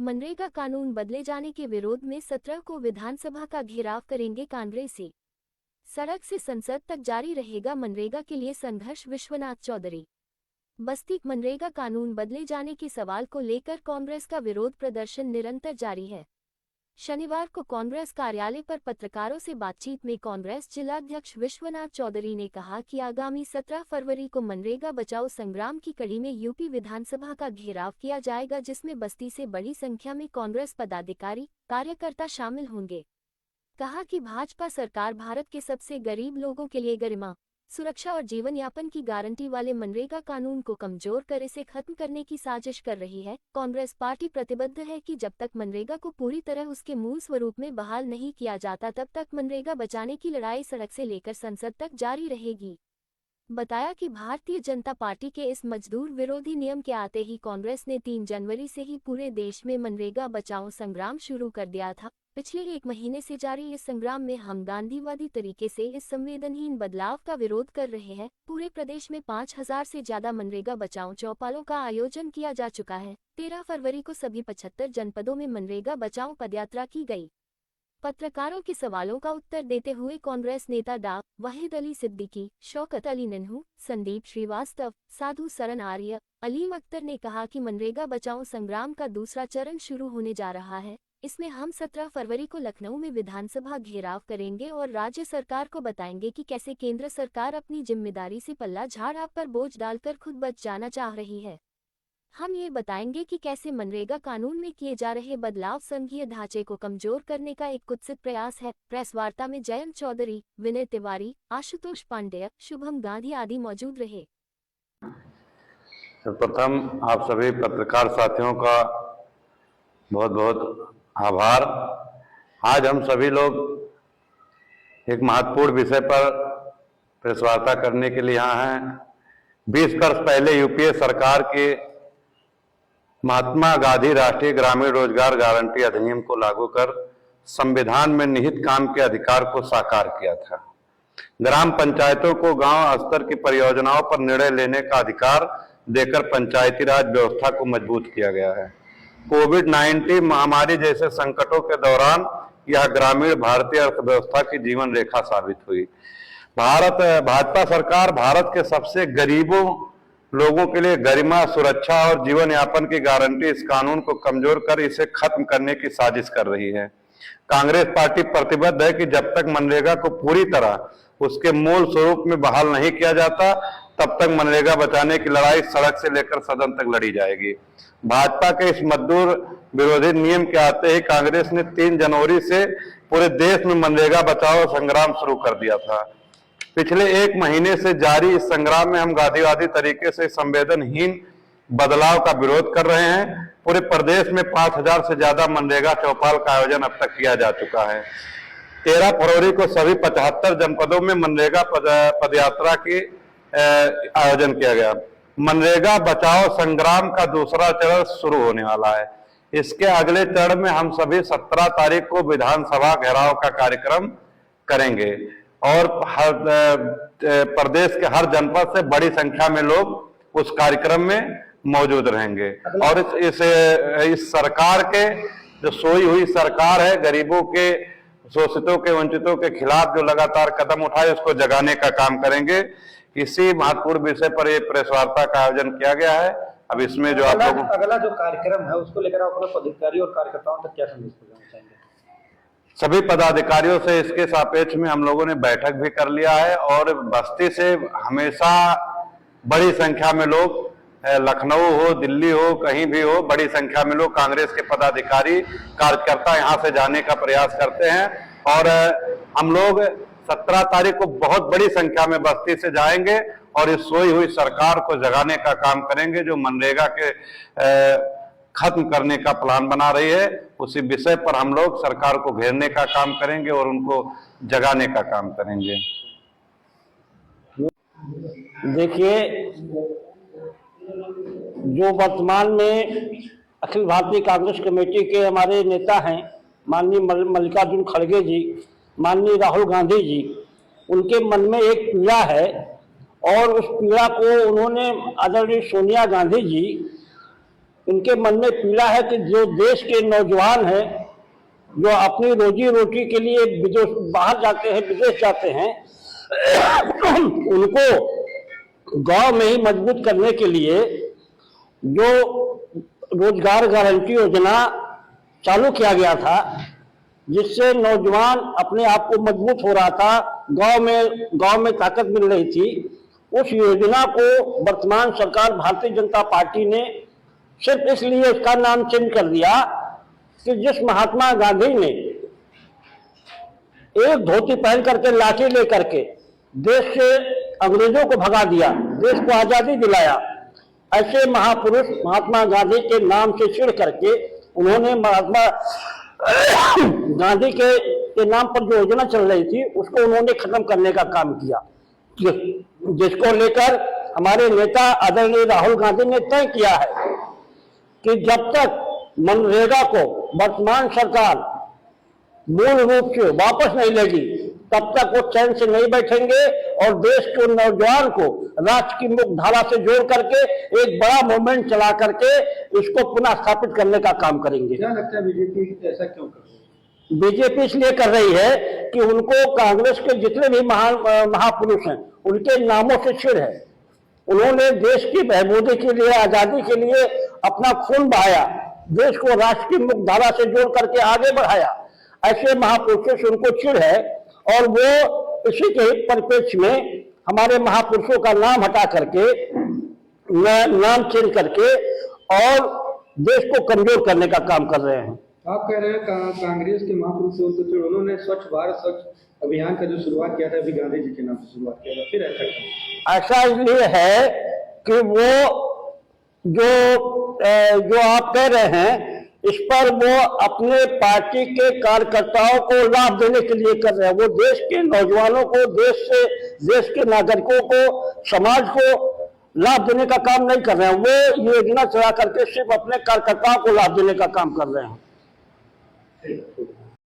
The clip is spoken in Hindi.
मनरेगा कानून बदले जाने के विरोध में 17 को विधानसभा का घेराव करेंगे कांग्रेसी। सड़क से संसद तक जारी रहेगा मनरेगा के लिए संघर्ष। विश्वनाथ चौधरी। बस्ती। मनरेगा कानून बदले जाने के सवाल को लेकर कांग्रेस का विरोध प्रदर्शन निरंतर जारी है। शनिवार को कांग्रेस कार्यालय पर पत्रकारों से बातचीत में कांग्रेस जिलाध्यक्ष विश्वनाथ चौधरी ने कहा कि आगामी 17 फरवरी को मनरेगा बचाओ संग्राम की कड़ी में यूपी विधानसभा का घेराव किया जाएगा, जिसमें बस्ती से बड़ी संख्या में कांग्रेस पदाधिकारी कार्यकर्ता शामिल होंगे। कहा कि भाजपा सरकार भारत के सबसे गरीब लोगों के लिए गरिमा, सुरक्षा और जीवन यापन की गारंटी वाले मनरेगा कानून को कमजोर कर इसे खत्म करने की साजिश कर रही है। कांग्रेस पार्टी प्रतिबद्ध है कि जब तक मनरेगा को पूरी तरह उसके मूल स्वरूप में बहाल नहीं किया जाता तब तक मनरेगा बचाने की लड़ाई सड़क से लेकर संसद तक जारी रहेगी। बताया कि भारतीय जनता पार्टी के इस मजदूर विरोधी नियम के आते ही कांग्रेस ने 3 जनवरी से ही पूरे देश में मनरेगा बचाओ संग्राम शुरू कर दिया था। पिछले 1 महीने से जारी इस संग्राम में हम गांधीवादी तरीके से इस संवेदनहीन बदलाव का विरोध कर रहे हैं। पूरे प्रदेश में 5000 से ज्यादा मनरेगा बचाओ चौपालों का आयोजन किया जा चुका है। 13 फरवरी को सभी 75 जनपदों में मनरेगा बचाओ पदयात्रा की गई। पत्रकारों के सवालों का उत्तर देते हुए कांग्रेस नेता डा. वहीद अली सिद्दीकी, शौकत अली नन्हू, संदीप श्रीवास्तव, साधु सरन आर्य, अलीम अख्तर ने कहा कि मनरेगा बचाओ संग्राम का दूसरा चरण शुरू होने जा रहा है। इसमें हम 17 फरवरी को लखनऊ में विधानसभा घेराव करेंगे और राज्य सरकार को बताएंगे कि कैसे केंद्र सरकार अपनी जिम्मेदारी से पल्ला झाड़ आप पर बोझ डालकर खुद बच जाना चाह रही है। हम ये बताएंगे कि कैसे मनरेगा कानून में किए जा रहे बदलाव संघीय ढांचे को कमजोर करने का एक कुत्सित प्रयास है। प्रेस वार्ता में जयंत चौधरी, विनय तिवारी, आशुतोष पांडेय, शुभम गांधी आदि मौजूद रहे। सर्वप्रथम आप सभी पत्रकार साथियों का बहुत बहुत आभार। आज हम सभी लोग एक महत्वपूर्ण विषय पर प्रेस वार्ता करने के लिए यहाँ हैं। 20 वर्ष पहले यूपीए सरकार के महात्मा गांधी राष्ट्रीय ग्रामीण रोजगार गारंटी अधिनियम को लागू कर संविधान में निहित काम के अधिकार को साकार किया था। ग्राम पंचायतों को गांव स्तर की परियोजनाओं पर निर्णय लेने का अधिकार देकर पंचायती राज व्यवस्था को मजबूत किया गया है। कोविड-19 महामारी जैसे संकटों के दौरान यह ग्रामीण भारतीय अर्थव्यवस्था की जीवन रेखा साबित हुई। भाजपा सरकार भारत के सबसे गरीबों लोगों के लिए गरिमा, सुरक्षा और जीवन यापन की गारंटी इस कानून को कमजोर कर इसे खत्म करने की साजिश कर रही है। कांग्रेस पार्टी प्रतिबद्ध है कि जब तक मनरेगा को पूरी तरह उसके मूल स्वरूप में बहाल नहीं किया जाता तब तक मनरेगा बचाने की लड़ाई सड़क से लेकर सदन तक लड़ी जाएगी। भाजपा के इस मजदूर विरोधी नियम के आते ही कांग्रेस ने 3 जनवरी से पूरे देश में मनरेगा बचाओ संग्राम शुरू कर दिया था। पिछले 1 महीने से जारी इस संग्राम में हम गांधीवादी तरीके से संवेदनहीन बदलाव का विरोध कर रहे हैं। पूरे प्रदेश में 5000 से ज्यादा मनरेगा चौपाल का आयोजन अब तक किया जा चुका है। 13 फरवरी को सभी 75 जनपदों में मनरेगा पदयात्रा की आयोजन किया गया। मनरेगा बचाओ संग्राम का दूसरा चरण शुरू होने वाला है। इसके अगले चरण में हम सभी 17 तारीख को विधानसभा घेराव का कार्यक्रम करेंगे और प्रदेश के हर जनपद से बड़ी संख्या में लोग उस कार्यक्रम में मौजूद रहेंगे। और इस सरकार के जो सोई हुई सरकार है, गरीबों के, शोषितों के, वंचितों के खिलाफ जो लगातार कदम उठाए उसको जगाने का काम करेंगे। इसी महत्वपूर्ण विषय पर ये प्रेस वार्ता का आयोजन किया गया है। अब इसमें जो आप लोगों अगला जो कार्यक्रम है उसको लेकर आप पदाधिकारी और कार्यकर्ताओं तक क्या संदेश देना चाहेंगे? सभी पदाधिकारियों से इसके सापेक्ष में हम लोगों ने बैठक भी कर लिया है और बस्ती से हमेशा बड़ी संख्या में लोग, लखनऊ हो, दिल्ली हो, कहीं भी हो, बड़ी संख्या में लोग कांग्रेस के पदाधिकारी कार्यकर्ता यहाँ से जाने का प्रयास करते हैं और हम लोग 17 तारीख को बहुत बड़ी संख्या में बस्ती से जाएंगे और इस सोई हुई सरकार को जगाने का काम करेंगे जो मनरेगा के खत्म करने का प्लान बना रही है। उसी विषय पर हम लोग सरकार को घेरने का काम करेंगे और उनको जगाने का काम करेंगे। देखिए, जो वर्तमान में अखिल भारतीय कांग्रेस कमेटी के हमारे नेता हैं, माननीय मल्लिकार्जुन खड़गे जी, माननीय राहुल गांधी जी, उनके मन में एक पीड़ा है और उस पीड़ा को उन्होंने आदरणीय सोनिया गांधी जी इनके मन में पीड़ा है कि जो देश के नौजवान हैं, जो अपनी रोजी रोटी के लिए विदेश बाहर जाते हैं, विदेश जाते हैं, उनको गांव में ही मजबूत करने के लिए जो रोजगार गारंटी योजना चालू किया गया था, जिससे नौजवान अपने आप को मजबूत हो रहा था, गांव में ताकत मिल रही थी, उस योजना को वर्तमान सरकार भारतीय जनता पार्टी ने सिर्फ इसलिए उसका नाम चेंज कर दिया कि जिस महात्मा गांधी ने एक धोती पहन करके लाठी लेकर के देश से अंग्रेजों को भगा दिया, देश को आजादी दिलाया, ऐसे महापुरुष महात्मा गांधी के नाम से चिढ़ करके उन्होंने महात्मा गांधी के नाम पर जो योजना चल रही थी उसको उन्होंने खत्म करने का काम किया, जिसको लेकर हमारे नेता आदरणीय राहुल गांधी ने तय किया है कि जब तक मनरेगा को वर्तमान सरकार मूल रूप से वापस नहीं लेगी तब तक वो चैन से नहीं बैठेंगे और देश के नौजवान को राष्ट्र की मुख्य धारा से जोड़ करके एक बड़ा मूवमेंट चला करके इसको पुनः स्थापित करने का काम करेंगे। क्या लगता है बीजेपी ऐसा क्यों कर रही है? बीजेपी इसलिए कर रही है कि उनको कांग्रेस के जितने भी महापुरुष हैं उनके नामों से चिढ़ है। उन्होंने देश की बहबूदी के लिए, आजादी के लिए अपना खून बहाया, देश को राष्ट्र की मुख्य धारा से जोड़ करके आगे बढ़ाया, ऐसे महापुरुषों से उनको चिढ़ है और वो इसी के परिप्रेक्ष्य में हमारे महापुरुषों का नाम हटा करके, नाम चेंज करके और देश को कमजोर करने का काम कर रहे हैं। आप कह रहे हैं कांग्रेस के महापुरुषों को जो उन्होंने स्वच्छ भारत स्वच्छ अभियान का जो शुरुआत किया था अभी गांधी जी के नाम से शुरुआत किया था, फिर ऐसा इसलिए है कि वो जो आप कह रहे हैं इस पर वो अपने पार्टी के कार्यकर्ताओं को लाभ देने के लिए कर रहे हैं। वो देश के नौजवानों को, देश के नागरिकों को, समाज को लाभ देने का काम नहीं कर रहे हैं। वो योजना चला करके सिर्फ अपने कार्यकर्ताओं को लाभ देने का काम कर रहे हैं।